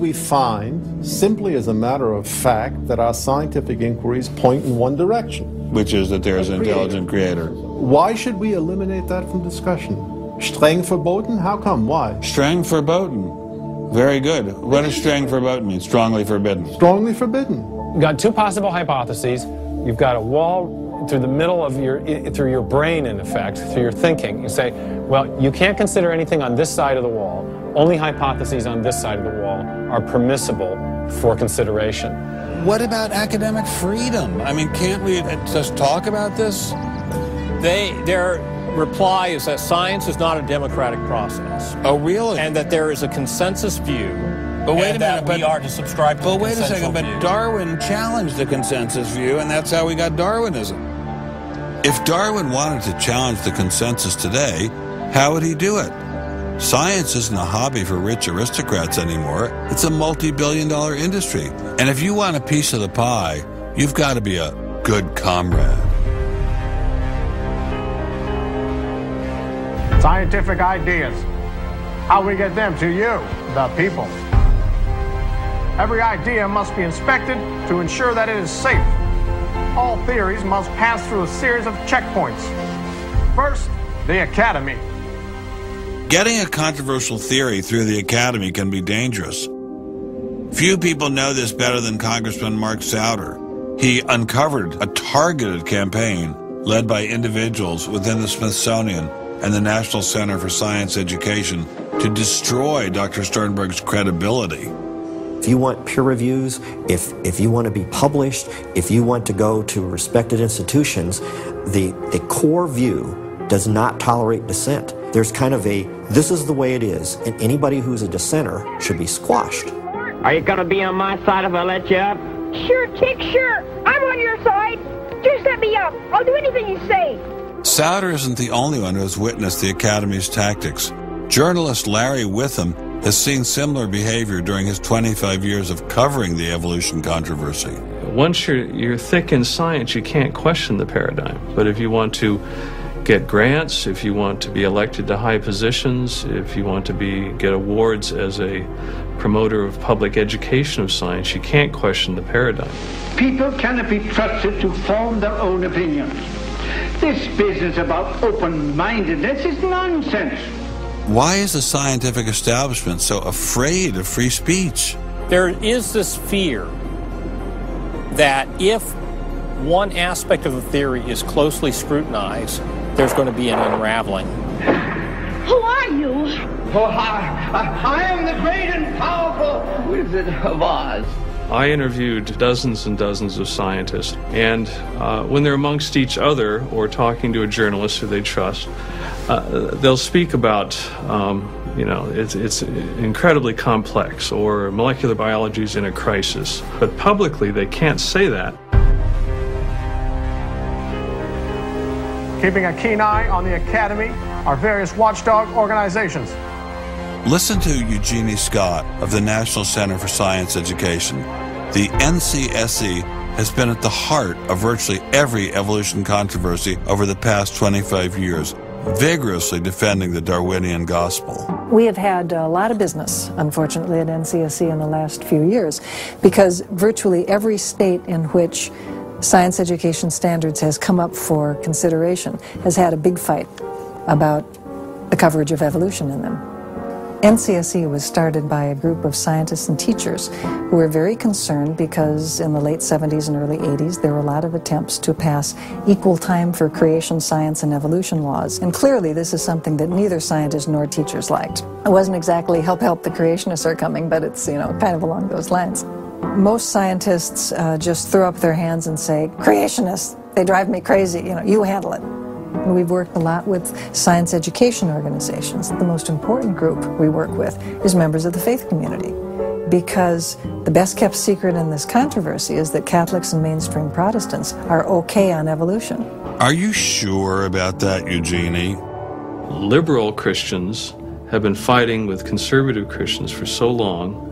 we find, simply as a matter of fact, that our scientific inquiries point in one direction. Which is that there is an intelligent creator. Why should we eliminate that from discussion? Streng verboten? How come? Why? Streng verboten. Very good. What does streng verboten mean? Strongly forbidden. Strongly forbidden. You've got two possible hypotheses. You've got a wall through the middle of through your brain, in effect, through your thinking. You say, well, you can't consider anything on this side of the wall. Only hypotheses on this side of the wall are permissible for consideration. What about academic freedom? I mean, can't we just talk about this? Their reply is that science is not a democratic process. Oh, really? And that there is a consensus view. But wait a minute, we are to subscribe to the wait a consensual second, but view. Darwin challenged the consensus view, and that's how we got Darwinism. If Darwin wanted to challenge the consensus today, how would he do it? Science isn't a hobby for rich aristocrats anymore. It's a multi-billion-dollar industry. And if you want a piece of the pie, you've got to be a good comrade. Scientific ideas. How we get them to you, the people. Every idea must be inspected to ensure that it is safe. All theories must pass through a series of checkpoints. First, the academy. Getting a controversial theory through the academy can be dangerous. Few people know this better than Congressman Mark Souder. He uncovered a targeted campaign led by individuals within the Smithsonian and the National Center for Science Education to destroy Dr. Sternberg's credibility. If you want peer reviews, if you want to be published, if you want to go to respected institutions, the core view does not tolerate dissent. There's kind of a, this is the way it is, and anybody who's a dissenter should be squashed. Are you going to be on my side if I let you up? Sure, Tick, sure. I'm on your side. Just let me up. I'll do anything you say. Souder isn't the only one who has witnessed the Academy's tactics. Journalist Larry Witham has seen similar behavior during his 25 years of covering the evolution controversy. Once you're thick in science, you can't question the paradigm. But if you want to get grants, if you want to be elected to high positions, if you want to get awards as a promoter of public education of science, you can't question the paradigm. People cannot be trusted to form their own opinions. This business about open-mindedness is nonsense. Why is the scientific establishment so afraid of free speech? There is this fear that if one aspect of the theory is closely scrutinized, there's going to be an unraveling. Who are you? Oh, I am the great and powerful Wizard of Oz. I interviewed dozens and dozens of scientists, and when they're amongst each other or talking to a journalist who they trust, they'll speak about, it's incredibly complex, or molecular biology is in a crisis. But publicly, they can't say that. Keeping a keen eye on the academy are various watchdog organizations. Listen to Eugenie Scott of the National Center for Science Education. The NCSE has been at the heart of virtually every evolution controversy over the past 25 years, vigorously defending the Darwinian gospel. We have had a lot of business, unfortunately, at NCSE in the last few years, because virtually every state in which science education standards has come up for consideration has had a big fight about the coverage of evolution in them. NCSE was started by a group of scientists and teachers who were very concerned because in the late 70s and early 80s there were a lot of attempts to pass equal time for creation science and evolution laws. And clearly this is something that neither scientists nor teachers liked. It wasn't exactly help the creationists are coming, but it's, kind of along those lines. Most scientists just throw up their hands and say, creationists, they drive me crazy, you handle it. We've worked a lot with science education organizations. The most important group we work with is members of the faith community, because the best kept secret in this controversy is that Catholics and mainstream Protestants are okay on evolution. Are you sure about that, Eugenie? Liberal Christians have been fighting with conservative Christians for so long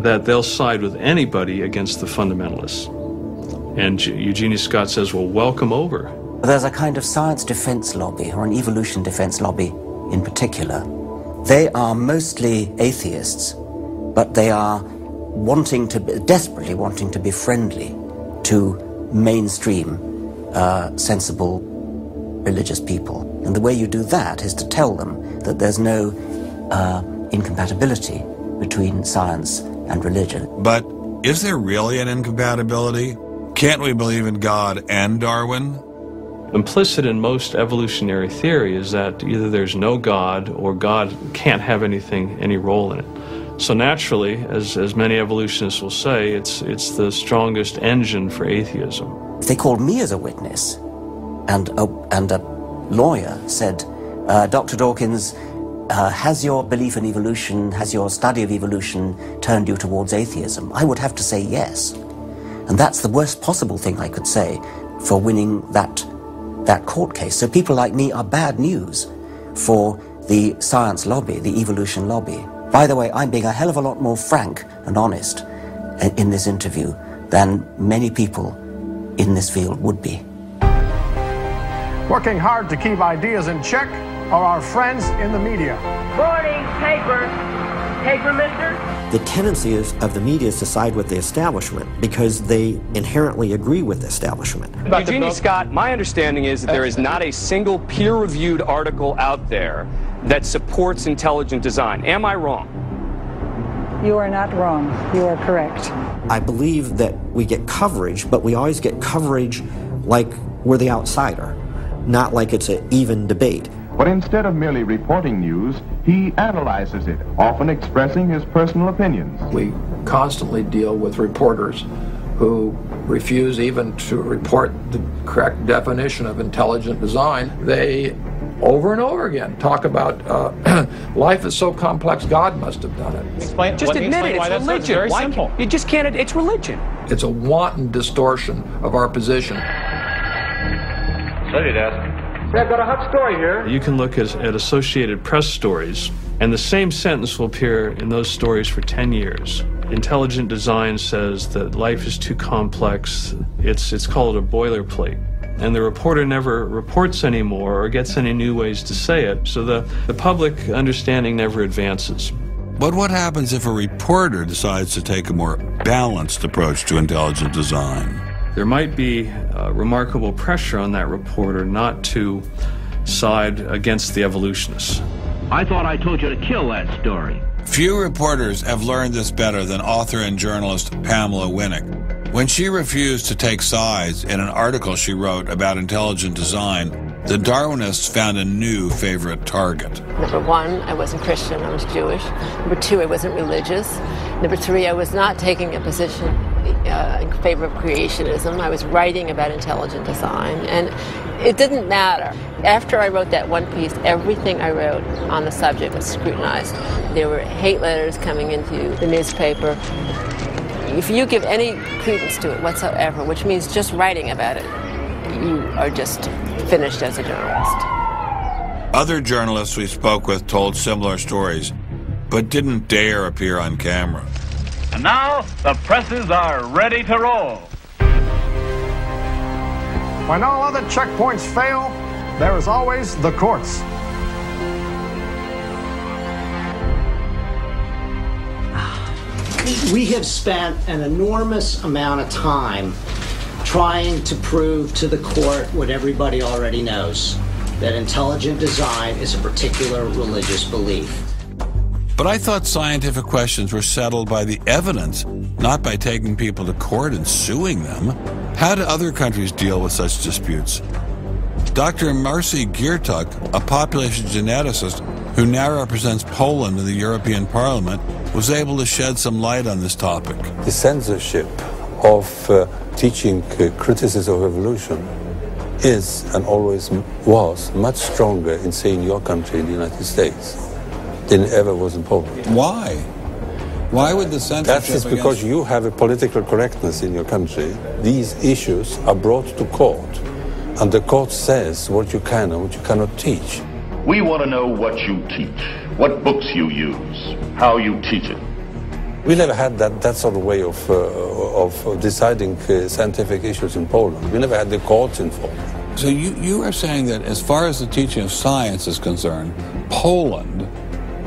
that they'll side with anybody against the fundamentalists. And Eugenie Scott says, well, welcome over. There's a kind of science defense lobby, or an evolution defense lobby in particular. They are mostly atheists, but they are desperately wanting to be friendly to mainstream, sensible religious people. And the way you do that is to tell them that there's no incompatibility between science and religion. But is there really an incompatibility? Can't we believe in God and Darwin? Implicit in most evolutionary theory is that either there's no God or God can't have any role in it. So naturally, as many evolutionists will say, it's the strongest engine for atheism. If they called me as a witness, and a lawyer said, Dr. Dawkins, has your belief in evolution, has your study of evolution turned you towards atheism? I would have to say yes. And that's the worst possible thing I could say for winning that court case. So people like me are bad news for the science lobby, the evolution lobby. By the way, I'm being a hell of a lot more frank and honest in this interview than many people in this field would be. Working hard to keep ideas in check are our friends in the media. Morning, paper. Paper, mister? The tendency of the media is to side with the establishment because they inherently agree with the establishment. Eugenie Scott, my understanding is that there is not a single peer-reviewed article out there that supports intelligent design. Am I wrong? You are not wrong. You are correct. I believe that we get coverage, but we always get coverage like we're the outsider, not like it's an even debate. But instead of merely reporting news, he analyzes it, often expressing his personal opinions. We constantly deal with reporters who refuse even to report the correct definition of intelligent design. They, over and over again, talk about life is so complex, God must have done it. Explain. Just admit it, it's religion. It's very simple. You just can't, it's religion. It's a wanton distortion of our position. Study desk. I've got a hot story here. You can look at Associated Press stories, and the same sentence will appear in those stories for 10 years. Intelligent design says that life is too complex. It's called a boilerplate. And the reporter never reports anymore or gets any new ways to say it, so the public understanding never advances. But what happens if a reporter decides to take a more balanced approach to intelligent design? There might be remarkable pressure on that reporter not to side against the evolutionists. I thought I told you to kill that story. Few reporters have learned this better than author and journalist Pamela Winnick. When she refused to take sides in an article she wrote about intelligent design, the Darwinists found a new favorite target. Number one, I wasn't Christian, I was Jewish. Number two, I wasn't religious. Number three, I was not taking a position in favor of creationism. I was writing about intelligent design, and it didn't matter. After I wrote that one piece, everything I wrote on the subject was scrutinized. There were hate letters coming into the newspaper. If you give any credence to it whatsoever, which means just writing about it, you are just finished as a journalist. Other journalists we spoke with told similar stories, but didn't dare appear on camera. And now, the presses are ready to roll. When all other checkpoints fail, there is always the courts. We have spent an enormous amount of time trying to prove to the court what everybody already knows, that intelligent design is a particular religious belief. But I thought scientific questions were settled by the evidence, not by taking people to court and suing them. How do other countries deal with such disputes? Dr. Marcy Giertuk, a population geneticist who now represents Poland in the European Parliament, was able to shed some light on this topic. The censorship of teaching criticism of evolution is and always was much stronger in, say, in your country, in the United States, than it ever was in Poland. Why? Why would the censorship? That is because you have a political correctness in your country. These issues are brought to court, and the court says what you can and what you cannot teach. We want to know what you teach, what books you use, how you teach it. We never had that sort of way of deciding scientific issues in Poland. We never had the courts involved. So you are saying that as far as the teaching of science is concerned, Poland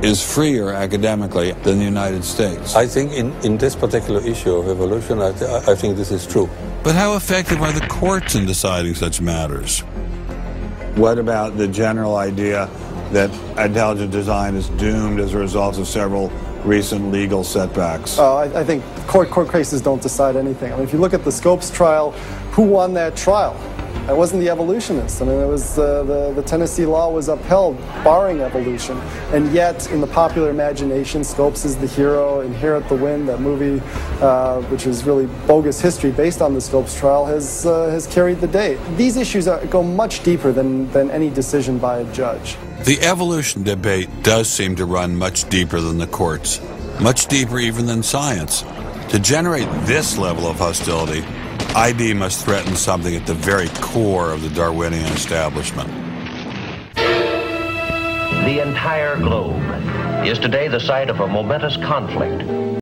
is freer academically than the United States. I think in this particular issue of evolution, I think this is true. But how effective are the courts in deciding such matters? What about the general idea that intelligent design is doomed as a result of several recent legal setbacks? I think court cases don't decide anything. I mean, if you look at the Scopes trial, who won that trial? It wasn't the evolutionists. I mean, it was the Tennessee law was upheld, barring evolution. And yet, in the popular imagination, Scopes is the hero. Inherit the Wind, that movie, which is really bogus history based on the Scopes trial, has carried the day. These issues go much deeper than any decision by a judge. The evolution debate does seem to run much deeper than the courts, much deeper even than science. To generate this level of hostility, ID must threaten something at the very core of the Darwinian establishment. The entire globe is today the site of a momentous conflict